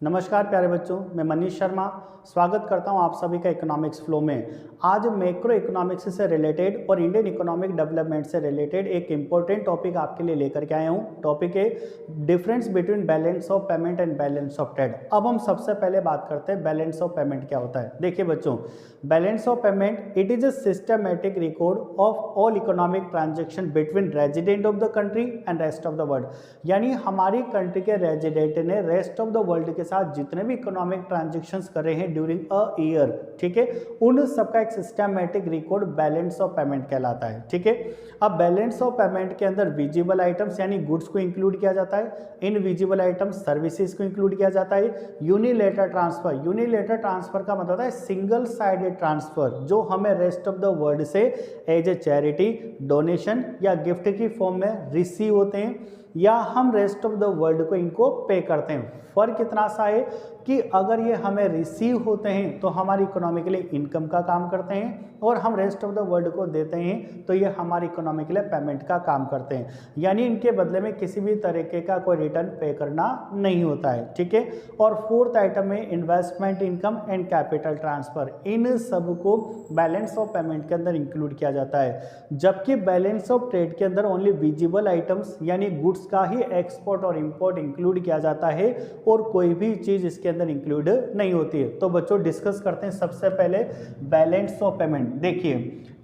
नमस्कार प्यारे बच्चों, मैं मनीष शर्मा स्वागत करता हूं आप सभी का इकोनॉमिक्स फ्लो में। आज मैक्रो इकोनॉमिक्स से रिलेटेड और इंडियन इकोनॉमिक डेवलपमेंट से रिलेटेड एक इम्पोर्टेंट टॉपिक आपके लिए लेकर के आया हूं। टॉपिक है difference between balance of payment and balance of trade. अब हम सबसे पहले बात करते हैं बैलेंस ऑफ पेमेंट क्या होता है। देखिए बच्चों, balance of payment it is a systematic record of all economic transaction between resident of the country and rest of the world. यानी हमारी कंट्री के रेजिडेंट ने रेस्ट ऑफ द वर्ल्ड के साथ जितने भी इकोनॉमिक ट्रांजेक्शंस कर रहे हैं ड्यूरिंग अ ईयर, ठीक है, उन सबका एक systematic record balance of payment कहलाता है। ठीक है, अब बैलेंस ऑफ पेमेंट के अंदर विजिबल आइटम्स यानी गुड्स को इंक्लूड किया जाता है, इनविजिबल आइटम्स सर्विसेज को इंक्लूड किया जाता है, यूनिलेटरल ट्रांसफर। यूनिलेटरल ट्रांसफर का मतलब होता है सिंगल साइडेड ट्रांसफर, जो हमें रेस्ट ऑफ द वर्ल्ड से एज ए चैरिटी, डोनेशन या गिफ्ट की फॉर्म में रिसीव होते हैं, या हम रेस्ट ऑफ द वर्ल्ड को इनको पे करते हैं। फर्क इतना सा है कि अगर ये हमें रिसीव होते हैं तो हमारी इकोनॉमी के लिए इनकम का काम करते हैं, और हम रेस्ट ऑफ द वर्ल्ड को देते हैं तो ये हमारी इकोनॉमी के लिए पेमेंट का काम करते हैं। यानी इनके बदले में किसी भी तरीके का कोई रिटर्न पे करना नहीं होता है। ठीक है, और फोर्थ आइटम में investment income and capital transfer. इन सब को बैलेंस ऑफ पेमेंट के अंदर इंक्लूड किया जाता है, जबकि बैलेंस ऑफ ट्रेड के अंदर ओनली विजिबल आइटम्स यानी गुड्स का ही एक्सपोर्ट और इंपोर्ट इंक्लूड किया जाता है, और कोई भी चीज इसके अंदर इंक्लूड नहीं होती है। तो बच्चों डिस्कस करते हैं सबसे पहले बैलेंस ऑफ पेमेंट। देखिए,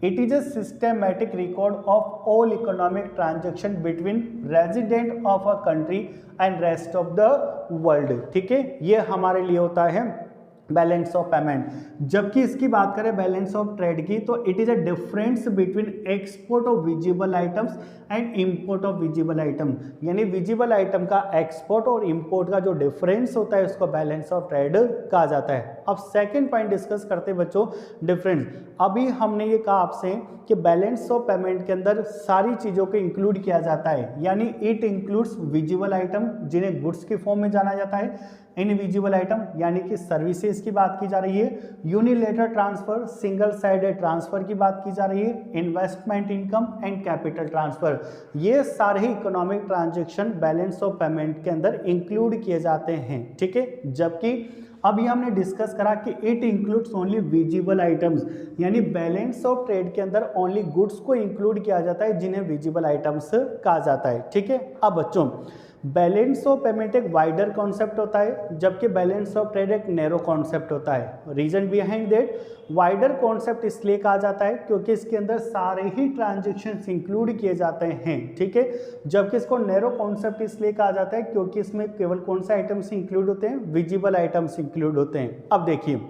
it is a systematic record of all economic transaction between resident of a country and rest of the world. ठीक है, ये हमारे लिए होता है बैलेंस ऑफ पेमेंट। जबकि इसकी बात करें बैलेंस ऑफ ट्रेड की, तो it is a difference between export of visible items and import of visible item. यानी विजिबल आइटम का एक्सपोर्ट और इंपोर्ट का जो डिफरेंस होता है उसको बैलेंस ऑफ ट्रेड कहा जाता है। अब सेकंड पॉइंट डिस्कस करते हैं बच्चों, डिफरेंस। अभी हमने ये कहा आपसे कि बैलेंस ऑफ पेमेंट के अंदर सारी चीजों को इंक्लूड किया जाता है, यानी इट इंक्लूड्स विजिबल आइटम जिन्हें गुड्स की फॉर्म में जाना जाता है, इनविजिबल आइटम यानी कि सर्विसेज की बात की जा रही है, unilateral transfer single sided transfer की बात की जा रही है, investment income and capital transfer. ये सारे economic transaction balance of payment के अंदर इंक्लूड किए जाते हैं। ठीक है, जबकि अभी हमने डिस्कस करा कि it includes only visible items, यानी बैलेंस ऑफ ट्रेड के अंदर ओनली गुड्स को इंक्लूड किया जाता है जिन्हें विजिबल आइटम्स कहा जाता है। ठीक है, अब बच्चों बैलेंस ऑफ पेमेंट एक वाइडर कॉन्सेप्ट होता है, जबकि बैलेंस ऑफ ट्रेड एक नैरो कॉन्सेप्ट होता है। Reason behind that, wider concept इसलिए कहा जाता है क्योंकि इसके अंदर सारे ही ट्रांजैक्शंस इंक्लूड किए जाते हैं। ठीक है, जबकि इसको नैरो कॉन्सेप्ट इसलिए कहा जाता है क्योंकि इसमें केवल कौन से आइटम्स इंक्लूड होते हैं, विजिबल आइटम्स इंक्लूड होते हैं। अब देखिए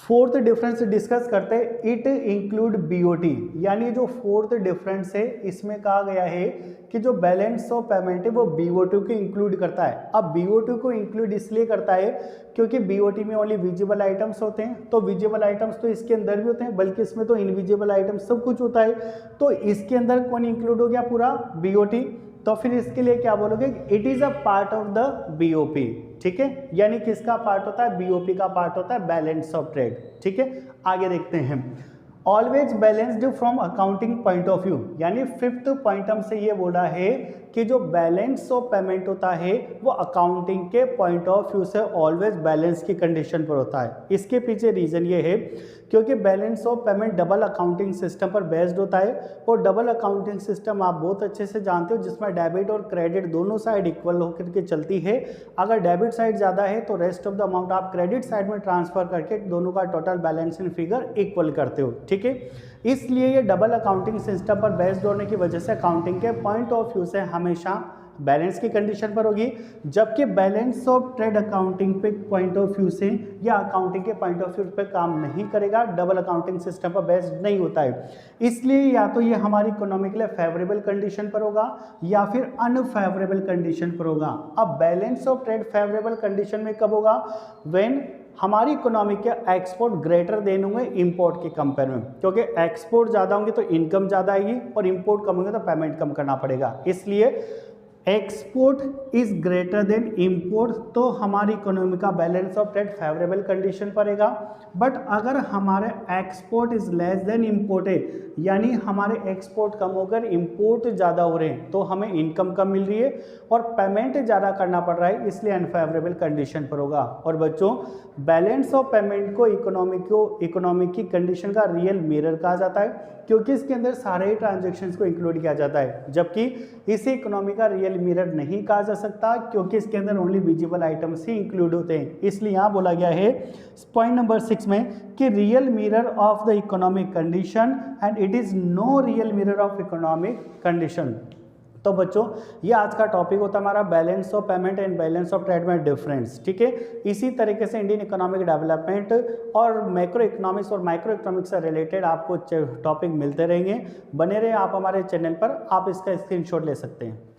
फोर्थ डिफरेंस डिस्कस करते हैं, इट इंक्लूड बीओटी। यानी जो फोर्थ डिफरेंस है इसमें कहा गया है कि जो बैलेंस ऑफ पेमेंट है वो बीओटी को इंक्लूड करता है। अब बीओटी को इंक्लूड इसलिए करता है क्योंकि बीओटी में ओनली विजिबल आइटम्स होते हैं, तो विजिबल आइटम्स तो इसके अंदर भी होते हैं, बल्कि इसमें तो इनविजिबल आइटम्स सब कुछ होता है। तो इसके अंदर कौन इंक्लूड हो गया, पूरा बीओटी। तो फिर इसके लिए क्या बोलोगे, it is a part of the BOP. ठीक है, यानी किसका पार्ट होता है, बीओपी का पार्ट होता है बैलेंस ऑफ ट्रेड। ठीक है, आगे देखते हैं, always balanced from accounting point of view. यानी फिफ्थ पॉइंट हमसे ये बोला है कि जो बैलेंस ऑफ पेमेंट होता है वो अकाउंटिंग के पॉइंट ऑफ व्यू से ऑलवेज बैलेंस की कंडीशन पर होता है। इसके पीछे रीजन ये है क्योंकि balance of payment double accounting system पर बेस्ड होता है, और डबल अकाउंटिंग सिस्टम आप बहुत अच्छे से जानते हो जिसमें डेबिट और क्रेडिट दोनों साइड इक्वल होकर के चलती है। अगर डेबिट साइड ज़्यादा है तो रेस्ट ऑफ द अमाउंट आप क्रेडिट साइड में ट्रांसफर करके दोनों का total balance in figure equal करते हो। ठीक है, इसलिए ये डबल अकाउंटिंग सिस्टम पर बेस्ड होने की वजह से अकाउंटिंग के पॉइंट ऑफ व्यू से हमेशा बैलेंस की कंडीशन पर होगी, जबकि बैलेंस ऑफ ट्रेड अकाउंटिंग पे पॉइंट ऑफ व्यू से या अकाउंटिंग के पॉइंट ऑफ व्यू पे काम नहीं करेगा, डबल अकाउंटिंग सिस्टम पर बेस्ड नहीं होता है। इसलिए या तो ये हमारी इकोनॉमी के लिए फेवरेबल कंडीशन पर होगा या फिर अनफेवरेबल कंडीशन पर होगा। अब balance of trade favourable condition में कब होगा, व्हेन हमारी इकोनॉमी के एक्सपोर्ट ग्रेटर देन होंगे इंपोर्ट के कंपेयर में, क्योंकि एक्सपोर्ट ज़्यादा होंगे तो इनकम ज़्यादा आएगी और इंपोर्ट कम होंगे तो पेमेंट कम करना पड़ेगा। इसलिए export is greater than import तो हमारी इकोनॉमी का balance of trade favourable condition पर रहेगा। बट अगर हमारे export is less than import है, यानी हमारे एक्सपोर्ट कम होकर इंपोर्ट ज़्यादा हो रहे हैं, तो हमें इनकम कम मिल रही है और पेमेंट ज़्यादा करना पड़ रहा है, इसलिए अनफेवरेबल कंडीशन पर होगा। और बच्चों, बैलेंस ऑफ पेमेंट को इकोनॉमी की कंडीशन का रियल मिरर कहा जाता है, क्योंकि इसके अंदर सारे ही ट्रांजेक्शन्स को इंक्लूड किया जाता है, जबकि इसे इकोनॉमी का रियल मिरर नहीं कहा जा सकता, क्योंकि इसके अंदर ओनली विजिबल आइटम्स ही इंक्लूड होते हैं। इसलिए यहाँ बोला गया है पॉइंट नंबर 6 में कि real mirror of the economic condition and it is no real mirror of economic condition. तो बच्चों, ये आज का टॉपिक होता है हमारा balance of payment and balance of trade में डिफरेंस। ठीक है, इसी तरीके से इंडियन इकोनॉमिक डेवलपमेंट और मैक्रो इकोनॉमिक्स और माइक्रो इकोनॉमिक्स से रिलेटेड आपको टॉपिक मिलते रहेंगे। बने रहे आप हमारे चैनल पर, आप इसका स्क्रीनशॉट ले सकते हैं।